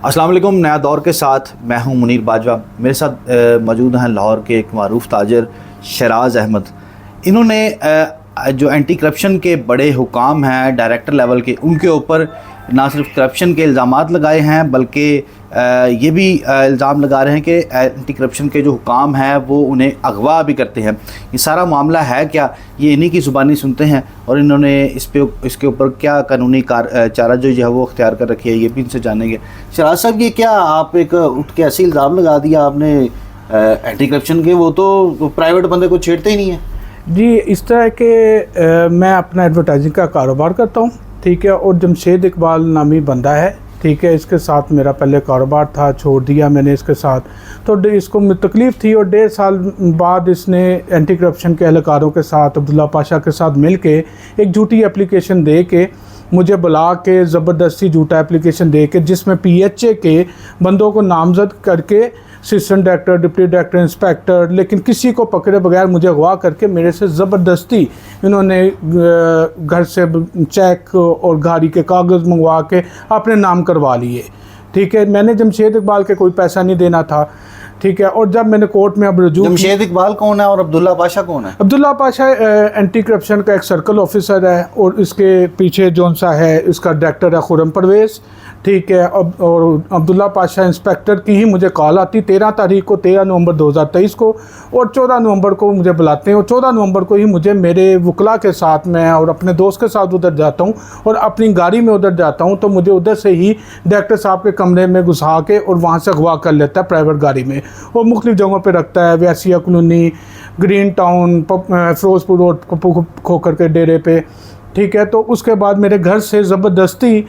अस्सलाम वालेकुम। नया दौर के साथ मैं हूं मुनीर बाजवा। मेरे साथ मौजूद हैं लाहौर के एक मारूफ ताजर शराज अहमद। इन्होंने जो एंटी करप्शन के बड़े हुकाम हैं डायरेक्टर लेवल के, उनके ऊपर ना सिर्फ करप्शन के इल्ज़ामात लगाए हैं बल्कि ये भी इल्ज़ाम लगा रहे हैं कि एंटी करप्शन के जो हुकाम हैं वो उन्हें अगवा भी करते हैं। ये सारा मामला है क्या, ये इन्हीं की ज़ुबानी सुनते हैं और इन्होंने इसके ऊपर क्या कानूनी चारा जो है वो अख्तियार कर रखी है, ये भी इनसे जानेंगे। शराज साहब, ये क्या आप एक उठ के ऐसे इल्ज़ाम लगा दिया आपने एंटी करप्शन के, वो तो प्राइवेट बंदे को छेड़ते ही नहीं है। जी, इस तरह के मैं अपना एडवर्टाइजिंग का कारोबार करता हूँ, ठीक है, और जमशेद इकबाल नामी बंदा है, ठीक है, इसके साथ मेरा पहले कारोबार था, छोड़ दिया मैंने इसके साथ, तो इसको तकलीफ़ थी और 1.5 साल बाद इसने एंटी करप्शन के एहलकारों के साथ अब्दुल्ला पाशा के साथ मिल के एक झूठी एप्लीकेशन दे के मुझे बुला के ज़बरदस्ती झूठा एप्लीकेशन दे के जिसमें PHA के बंदों को नामजद करके assistant director, deputy director, inspector, लेकिन किसी को पकड़े बगैर मुझे अगवा करके मेरे से ज़बरदस्ती इन्होंने घर से चेक और गाड़ी के कागज़ मंगवा के अपने नाम करवा लिए, ठीक है। मैंने जमशेद इकबाल के कोई पैसा नहीं देना था, ठीक है। और जब मैंने कोर्ट में अब रजू, जमशेद इकबाल कौन है और अब्दुल्ला पाशा कौन है? अब्दुल्ला पाशा एंटी करप्शन का एक सर्कल ऑफिसर है और इसके पीछे जौन सा है इसका डायरेक्टर है खुरम परवेज़, ठीक है। और अब्दुल्ला पाशा इंस्पेक्टर की ही मुझे कॉल आती 13 तारीख को, 13 नवंबर 2023 को, और 14 नवंबर को मुझे बुलाते हैं और 14 नवंबर को ही मुझे मेरे वकला के साथ मैं और अपने दोस्त के साथ उधर जाता हूँ और अपनी गाड़ी में उधर जाता हूँ, तो मुझे उधर से ही डायरेक्टर साहब के कमरे में घुसा के और वहाँ से अगवा कर लेता है प्राइवेट गाड़ी में और मुख्तलिफ जगहों पर रखता है, वैसिया colony, green town, Firozpur road, Khokar के डेरे पे, ठीक है। तो उसके बाद मेरे घर से ज़बरदस्ती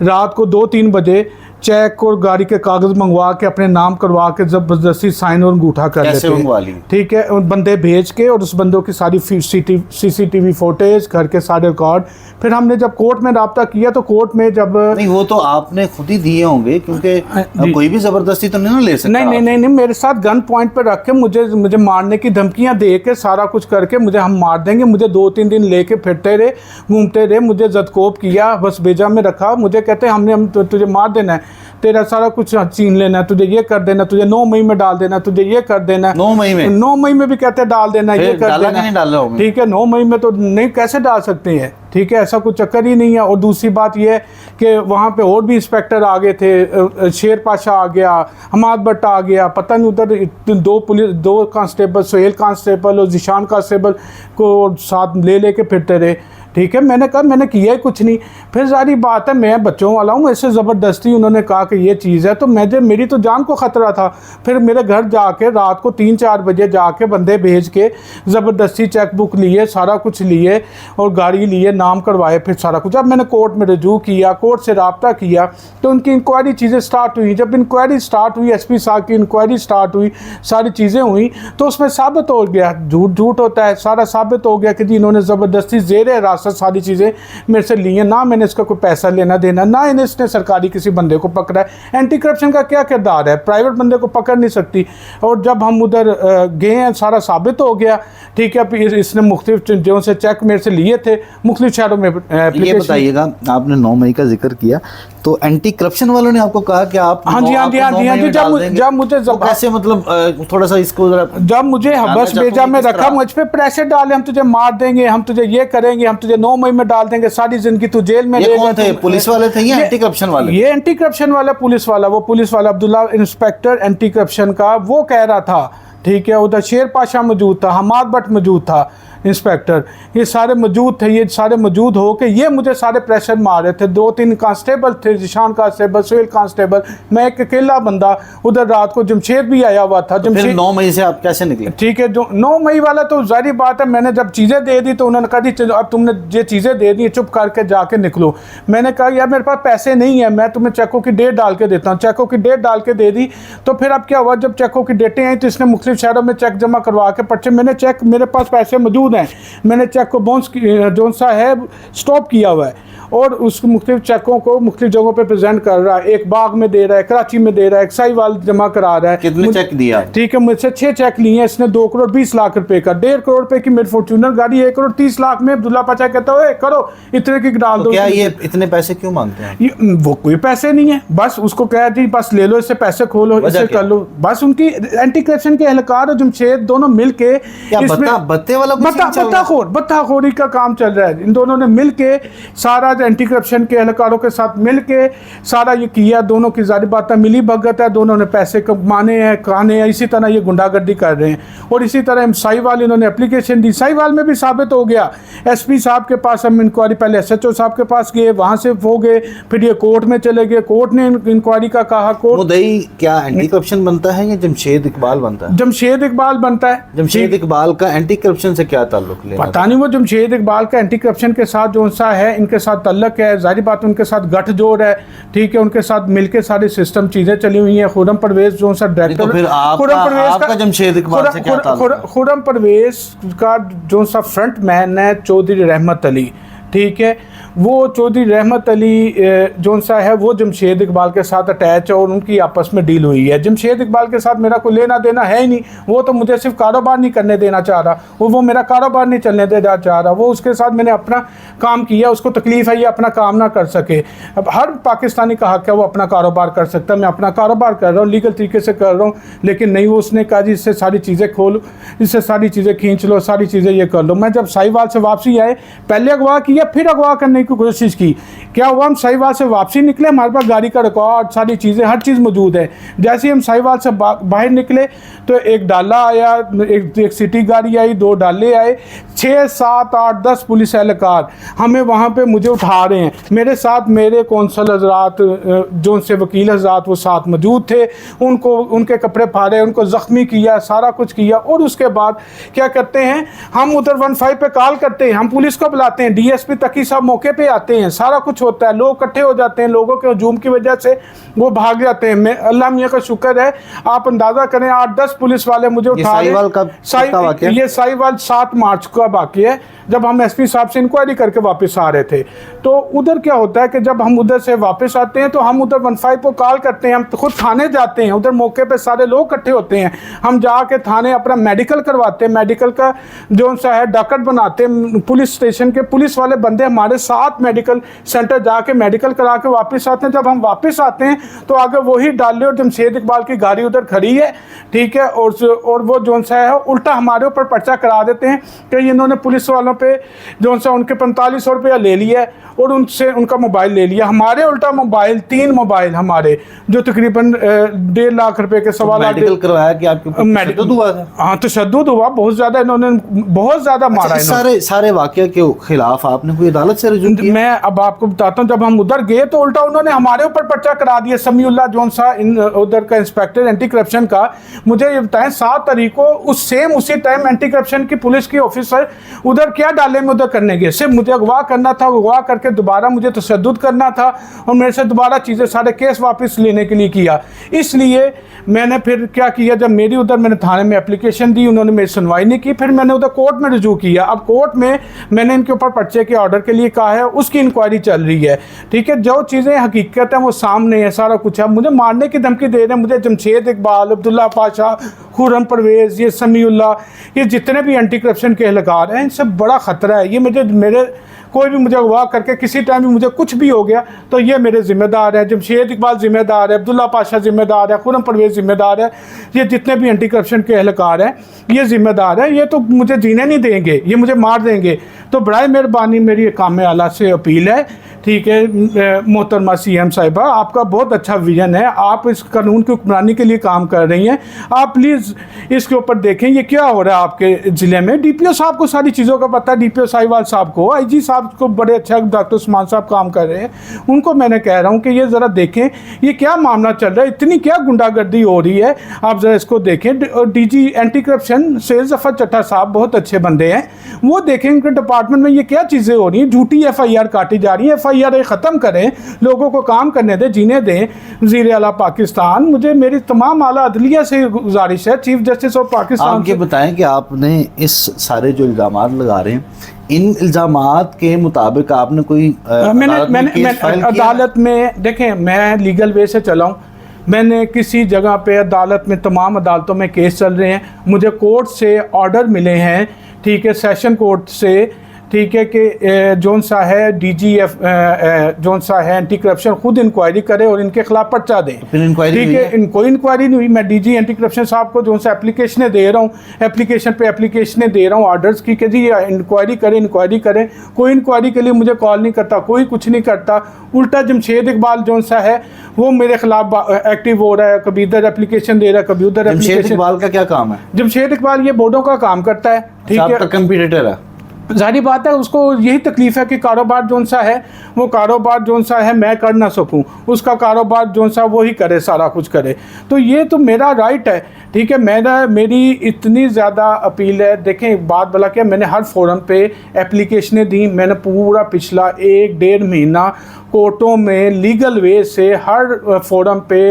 रात को 2-3 बजे चेक और गाड़ी के कागज़ मंगवा के अपने नाम करवा के ज़बरदस्ती साइन और अंगूठा कर लेते हैं, ठीक है। और बंदे भेज के और उस बंदों की सारी CCTV फुटेज, घर के सारे रिकॉर्ड, फिर हमने जब कोर्ट में रब्ता किया तो कोर्ट में जब नहीं, वो तो आपने खुद ही दिए होंगे क्योंकि कोई भी ज़बरदस्ती तो नहीं ना ले सकता। नहीं, मेरे साथ गन पॉइंट पर रख के मुझे मारने की धमकियां दे के सारा कुछ करके मुझे हम मार देंगे, मुझे 2-3 दिन लेके फिरते रहे, घूमते रहे, मुझे जदकोप किया, बस बेजा में रखा, मुझे कहते हम तुझे मार देना है, तेरा सारा कुछ छीन लेना है, तुझे ये कर देना, तुझे 9 मई में डाल देना, तुझे ये कर देना, 9 मई में भी कहते हैं डाल देना, ये कर देना, ठीक है। 9 मई में तो नहीं, कैसे डाल सकते हैं, ठीक है, ऐसा कुछ चक्कर ही नहीं है। और दूसरी बात यह है कि वहाँ पे और भी इंस्पेक्टर आ गए थे, शेर पाशा आ गया, हमाद भट्ट आ गया, पता नहीं उधर 2 कांस्टेबल, सोहेल कांस्टेबल और जिशान कांस्टेबल को साथ ले के फिरते रहे, ठीक है। मैंने कहा मैंने किया ही कुछ नहीं। फिर सारी बात है, मैं बच्चों वाला हूँ, ऐसे ज़बरदस्ती उन्होंने कहा कि ये चीज़ है, तो मेरी तो जान को ख़तरा था। फिर मेरे घर जाके रात को 3-4 बजे जाके बंदे भेज के ज़बरदस्ती चेक बुक लिए, सारा कुछ लिए और गाड़ी लिए, नाम करवाए, फिर सारा कुछ। अब मैंने कोर्ट में रजू किया, कोर्ट से रब्ता किया, तो उनकी इंक्वायरी चीज़ें स्टार्ट हुई। जब इंक्वायरी स्टार्ट हुई, SP साहब की इंक्वायरी स्टार्ट हुई, सारी चीज़ें हुई, तो उसमें साबित हो गया, झूठ होता है, सारा साबित हो गया कि जी इन्होंने ज़बरदस्ती ज़ेरे रास्ता सारी चीज़ें मेरे से ली हैं, ना मैंने इसका कोई पैसा लेना देना, ना इन्हें इसने सरकारी किसी बंदे को पकड़ा है। एंटी करप्शन का क्या किरदार है, प्राइवेट बंदे को पकड़ नहीं सकती। और जब हम उधर गए हैं, सारा साबित हो गया, ठीक है। फिर इसने मुख्तलिफ जो से चेक मेरे से लिए थे मुख्तलिफ शहरों में। ये बताइएगा, आपने 9 मई का जिक्र किया, तो एंटी करप्शन वालों ने आपको कहा कि आप हाँ जी, जब मुझे कैसे, मतलब थोड़ा सा इसको जब मुझे हबस बेजा में रखा, मुझ पे प्रेशर डाले, हम तुझे मार देंगे, हम तुझे ये करेंगे, हम तुझे 9 मई में डाल देंगे, सारी जिंदगी तू जेल में रहेगा। कौन थे, पुलिस वाले थे या एंटी करप्शन वाले? ये एंटी करप्शन वाला पुलिस वाला, वो पुलिस वाला अब्दुल्ला इंस्पेक्टर एंटी करप्शन का, वो कह रहा था, ठीक है। उधर शेर पाशा मौजूद था, हमाद भट्ट मौजूद था, इंस्पेक्टर, ये सारे मौजूद थे। ये सारे मौजूद हो के ये मुझे सारे प्रेशर मार रहे थे। 2-3 कांस्टेबल थे, जिशान कांस्टेबल, सोहेल कांस्टेबल, मैं एक अकेला बंदा। उधर रात को जमशेद भी आया हुआ था। तो फिर 9 मई से आप कैसे निकले? ठीक है, जो 9 मई वाला तो जारी बात है, मैंने जब चीज़ें दे दी तो उन्होंने कहा अब तुमने ये चीज़ें दे दी, चुप करके जाके निकलो। मैंने कहा यार मेरे पास पैसे नहीं है, मैं तुम्हें चेकों की डेट डाल के देता हूँ। चेकों की डेट डाल के दे दी। तो फिर अब क्या हुआ, जब चेकों की डेटें आई तो इसने मुख्तलिफ शहरों में चेक जमा करवा के पर्चे, मैंने चेक, मेरे पास पैसे मौजूद मौजूद हैं। मैंने चेक को बाउंस जो सा है स्टॉप किया हुआ है और उस मुख्तलिफ चेकों को मुख्तलिफ जगहों पे प्रेजेंट कर रहा है। एक बाग में दे रहा है, कराची में दे रहा है, एक साहिवाल जमा करा रहा है। कितने चेक दिया? ठीक है, मुझसे 6 चेक लिए हैं इसने 2 करोड़ 20 लाख रुपए का। 1.5 करोड़ रुपए की मेरी फॉर्च्यूनर गाड़ी 1 करोड़ 30 लाख में अब्दुल्ला पाचा कहता है करो इतने की डाल दो। क्या ये इतने पैसे क्यों मांगते हैं? वो कोई पैसे नहीं है, बस उसको कह दी बस ले लो, इससे पैसे खोलो, इससे कर लो। बस उनकी एंटी करप्शन के एहलकार और जमशेद दोनों मिलके बत्ताखोरी का काम चल रहा है। इन दोनों ने मिलके सारा एंटी करप्शन के एहलकारों के साथ मिलके सारा ये किया। दोनों की जारी बात मिली भगत है, दोनों ने पैसे कमाने हैं खाने हैं, इसी तरह ये गुंडागर्दी कर रहे हैं। और इसी तरह साहिवाल इन्होंने एप्लीकेशन दी, साहिवाल में भी साबित हो गया। एसपी साहब के पास हम इंक्वायरी, पहले SHO साहब के पास गए, वहां से हो गए, फिर ये कोर्ट में चले गए, कोर्ट ने इंक्वायरी का कहा। कोर्ट मुद्दई क्या एंटी करप्शन बनता है या जमशेद इकबाल बनता है? जमशेद इकबाल बनता है। जमशेद इकबाल का एंटी करप्शन से क्या ताल्लुक? पता नहीं, वो जमशेद इकबाल का एंटी करप्शन के साथ जो सा है इनके साथ तल्लक है, जाहिर बात उनके साथ गठजोड़ है। ठीक है, उनके साथ मिलके सारे सिस्टम चीजें चली हुई हैं। खुर्रम परवेज जो सा डायरेक्टर, तो फिर आपका जमशेद इकबाल से क्या ताल्लुक है? खुर्रम परवेज का जो सा फ्रंट मैन है चौधरी रहमत अली, ठीक है, वो चौधरी रहमत अली जो सा है वो जमशेद इकबाल के साथ अटैच है और उनकी आपस में डील हुई है। जमशेद इकबाल के साथ मेरा कोई लेना देना है ही नहीं। वो तो मुझे सिर्फ कारोबार नहीं करने देना चाह रहा, वो मेरा कारोबार नहीं चलने देना चाह रहा। वो उसके साथ मैंने अपना काम किया, उसको तकलीफ है ये अपना काम ना कर सके। अब हर पाकिस्तानी का हक है वो अपना कारोबार कर सकता है। मैं अपना कारोबार कर रहा हूँ, लीगल तरीके से कर रहा हूँ, लेकिन नहीं, वो उसने कहा जी इससे सारी चीज़ें खोलो, इससे सारी चीज़ें खींच लो, सारी चीज़ें ये कर लो। मैं जब साहिवाल से वापसी आए, पहले अगवा किया फिर अगवा करने की कोशिश की। क्या हुआ, हम साहिवाल से वापसी निकले, हमारे पास गाड़ी का रिकॉर्ड सारी चीज़ें हर चीज़ मौजूद है। जैसे ही हम साहिवाल से बाहर निकले तो एक डाला आया, एक सिटी गाड़ी आई, 2 डाले आए, 6, 7, 8, 10 पुलिस एहलकार हमें वहाँ पे मुझे उठा रहे हैं। मेरे साथ मेरे कौंसल हजरात जो उनसे वकील हजरात वो साथ मौजूद थे, उनको उनके कपड़े फाड़े, उनको ज़ख्मी किया, सारा कुछ किया। और उसके बाद क्या करते हैं, हम उधर 15 पे कॉल करते हैं, हम पुलिस को बुलाते हैं, DSP तकी साहब मौके पे आते हैं, सारा कुछ होता है, लोग इकट्ठे हो जाते हैं, लोगों के हजूम की वजह से वो भाग जाते हैं। मैं अल्लाह मियाँ का शुक्र है, आप अंदाज़ा करें 8-10 पुलिस वाले मुझे उठा रहे हैं। ये साहिवाल 7 मार्च का बाकी है, जब हम SP साहब से इंक्वायरी करके वापस आ रहे थे। तो उधर क्या होता है कि जब हम उधर से वापस आते हैं तो हम उधर 15 को कॉल करते हैं, हम खुद थाने जाते हैं, उधर मौके पे सारे लोग इकट्ठे होते हैं, हम जाके थाने अपना मेडिकल करवाते हैं, मेडिकल का जो सा है डॉक्टर बनाते हैं, पुलिस स्टेशन के पुलिस वाले बंदे हमारे साथ मेडिकल सेंटर जाके मेडिकल करा के वापस आते हैं। जब हम वापस आते हैं तो आगे वही डाले और जमशेद इकबाल की गाड़ी उधर खड़ी है, ठीक है, और वो जो सा है उल्टा हमारे ऊपर पर्चा करा देते हैं कि इन्होंने पुलिस वालों पे जो सा उनके 4500 रुपया ले लिया है और उनसे उनका मोबाइल ले लिया। हमारे उल्टा मोबाइल, 3 मोबाइल हमारे, जो तकरीबन 1.5 लाख रुपए के सवाल मेडिकल करवाया कि आपके तशद्दुद हुआ था? हाँ, तशद्दुद हुआ बहुत ज़्यादा, इन्होंने बहुत ज़्यादा मारा। सारे वाक़या के खिलाफ आपने कोई अदालत से रजू किया? मैं अब आपको बताता हूँ, जब हम उधर गए तो उल्टा उन्होंने हमारे ऊपर पर्चा करा दिया। समीउल्लाह जोन सा उधर का इंस्पेक्टर एंटी करप्शन का, मुझे ये बताएं 7 तारीख को उसी टाइम एंटी करप्शन की पुलिस की ऑफिसर उधर क्या डाले में उधर करने गए, सिर्फ मुझे अगवा करना था, अगवा करके दोबारा मुझे तशद्दुद करना था और मेरे से दोबारा चीज़ें सारे केस वापस लेने के लिए किया। इसलिए मैंने फिर क्या किया, जब मेरी उधर मैंने थाने में एप्लीकेशन दी, उन्होंने मेरी सुनवाई नहीं की, फिर मैंने उधर कोर्ट में रजू किया। अब कोर्ट में मैंने इनके ऊपर पर्चे के ऑर्डर के लिए कहा है, उसकी इंक्वायरी चल रही है, ठीक है, जो चीज़ें हकीकत है वो सामने है, सारा कुछ है। मुझे मारने की धमकी दे रहे हैं, मुझे जमशेद इकबाल, अब्दुल्ला पाशा, खुर्रम परवेज़, ये समीउल्लाह, ये जितने भी एंटी करप्शन के एहलकार हैं, इनसे बड़ा ख़तरा है। ये मेरे कोई भी मुझे अगवा करके किसी टाइम भी मुझे कुछ भी हो गया तो ये मेरे ज़िम्मेदार है, जमशेद इकबाल ज़िम्मेदार है, अब्दुल्ला पाशा ज़िम्मेदार है, खुर्रम परवेज़ ज़िम्मेदार है, ये जितने भी एंटी करप्शन के एहलकार हैं ये ज़िम्मेदार है। ये तो मुझे जीने नहीं देंगे, ये मुझे मार देंगे। तो बड़ाए मेहरबानी मेरी काम आला से अपील है, ठीक है, मोहतरमा CM साहिबा, आपका बहुत अच्छा विजन है, आप इस कानून की हुक्मरानी के लिए काम कर रही हैं, आप प्लीज़ इसके ऊपर देखें ये क्या हो रहा है आपके ज़िले में। DPO साहब को सारी चीज़ों का पता है, DPO साहिवाल साहब को, IG साहब को बड़े अच्छा डॉक्टर उस्मान साहब काम कर रहे हैं, उनको मैंने कह रहा हूँ कि ये ज़रा देखें ये क्या मामला चल रहा है, इतनी क्या गुंडागर्दी हो रही है, आप ज़रा इसको देखें। DG एंटी करप्शन से ज़फ़र चट्टा साहब बहुत अच्छे बंदे हैं, वो देखें उनके डिपार्टमेंट में ये क्या चीज़ें हो रही हैं, झूठी FIR काटी जा रही है। FIR ख़त्म करें, लोगों को काम करने दें, जीने दें। वज़ीर आला पाकिस्तान, मुझे मेरी तमाम आला अदलिया से गुजारिश है, चीफ जस्टिस ऑफ पाकिस्तान आप ये बताएं कि आपने इस सारे जो इल्ज़ामात लगा रहे हैं, इन इल्ज़ामात के मुताबिक आपने कोई मैंने अदालत में, देखें मैं लीगल वे से चला हूँ, मैंने किसी जगह पे अदालत में, तमाम अदालतों में केस चल रहे हैं, मुझे कोर्ट से ऑर्डर मिले हैं, ठीक है, सेशन कोर्ट से, ठीक है, कि जोन सा है DGF जोन सा है एंटी करप्शन खुद इंक्वायरी करे और इनके खिलाफ पर्चा दे। ठीक है, कोई इंक्वायरी नहीं हुई। मैं DG एंटी करप्शन साहब को जोन सा एप्लीकेशनें दे रहा हूँ, एप्लीकेशन पे एप्लीकेशनें दे रहा हूँ ऑर्डर्स की कि जी इंक्वायरी करें। कोई इंक्वायरी के लिए मुझे कॉल नहीं करता, कोई कुछ नहीं करता। उल्टा जमशेद इकबाल जोन सा है वो मेरे खिलाफ एक्टिव हो रहा है, कभी इधर एप्लीकेशन दे रहा है, कभी उधर एप्लीकेशन। जमशेद इकबाल का क्या काम है? जमशेद इकबाल ये बोर्डों का काम करता है, ठीक है, कंप्यूटर है। जाहिर बात है उसको यही तकलीफ है कि कारोबार जोन सा है, वो कारोबार जोन सा है मैं कर ना सकूं, उसका कारोबार जोन सा वही करे, सारा कुछ करे। तो ये तो मेरा राइट है, ठीक है। मेरी इतनी ज़्यादा अपील है। देखें एक बात भला क्या, मैंने हर फोरम पे एप्लीकेशनें दी, मैंने पूरा पिछला 1-1.5 महीना कोर्टों में लीगल वे से हर फोरम पे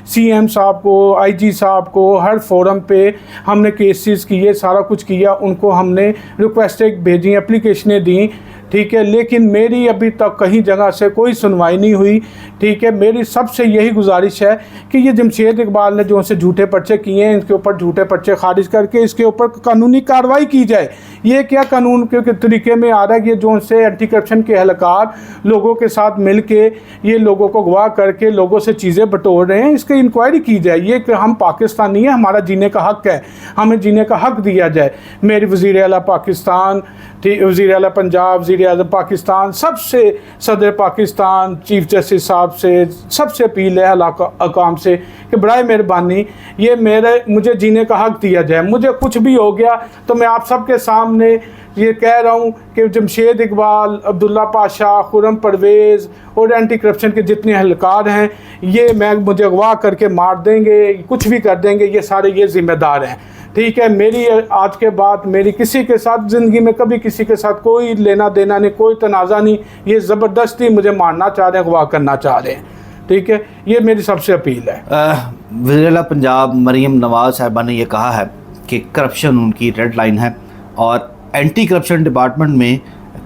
CM साहब को, IG साहब को, हर फोरम पे हमने केसेस किए, सारा कुछ किया, उनको हमने रिक्वेस्टें भेजी, एप्लीकेशनें दी, ठीक है, लेकिन मेरी अभी तक कहीं जगह से कोई सुनवाई नहीं हुई, ठीक है। मेरी सबसे यही गुजारिश है कि ये जमशेद इकबाल ने जो उनसे झूठे पर्चे किए हैं, इनके ऊपर झूठे पर्चे खारिज करके इसके ऊपर कानूनी कार्रवाई की जाए। ये क्या कानून के तरीके में आ रहा है कि जो उनसे एंटी करप्शन के एहलकार लोगों के साथ मिल के ये लोगों को गवाह करके लोगों से चीज़ें बटोर रहे हैं, इसकी इंक्वायरी की जाए। ये कि हम पाकिस्तानी हैं, हमारा जीने का हक़ है, हमें जीने का हक़ दिया जाए। मेरी वज़ीर आला पाकिस्तान, वज़ीर आला पंजाब, वज़ीर आज़म पाकिस्तान, सबसे सदर पाकिस्तान, चीफ जस्टिस साहब से सबसे अपील है अकाम से कि बराए मेहरबानी ये मुझे जीने का हक़ दिया जाए। मुझे कुछ भी हो गया तो मैं आप सबके सामने ये कह रहा हूँ कि जमशेद इकबाल, अब्दुल्ला पाशा, खुर्रम परवेज़ और एंटी करप्शन के जितने एहलकार हैं, ये मुझे अगवा करके मार देंगे, कुछ भी कर देंगे, ये सारे ये ज़िम्मेदार हैं, ठीक है। मेरी आज के बाद मेरी किसी के साथ ज़िंदगी में कभी किसी के साथ कोई लेना देना नहीं, कोई तनाज़ा नहीं। ये ज़बरदस्ती मुझे मारना चाह रहे हैं, अगवा करना चाह रहे हैं, ठीक है। ये मेरी सबसे अपील है। वज़ीर आला पंजाब मरीम नवाज़ साहिबा ने यह कहा है कि करप्शन उनकी रेड लाइन है और एंटी करप्शन डिपार्टमेंट में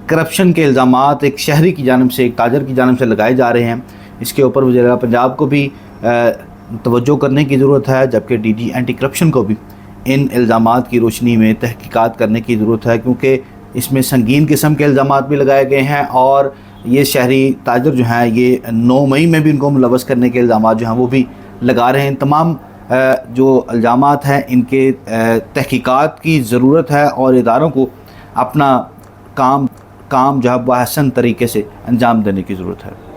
करप्शन के इल्ज़ामात एक शहरी की जानिब से, एक ताजर की जानिब से लगाए जा रहे हैं। इसके ऊपर वज़ीर आला पंजाब को भी तवज्जो करने की ज़रूरत है, जबकि DG एंटी करप्शन को भी इन इल्ज़ामात की रोशनी में तहकीकात करने की ज़रूरत है, क्योंकि इसमें संगीन किस्म के इल्ज़ामात भी लगाए गए हैं और ये शहरी ताजर जो हैं ये 9 मई में भी इनको मुलवस करने के इल्ज़ामात जो हैं वो भी लगा रहे हैं। तमाम जो इल्ज़ामात हैं इनके तहकीकात की ज़रूरत है और इदारों को अपना काम जो है वह हसन तरीके से अंजाम देने की ज़रूरत है।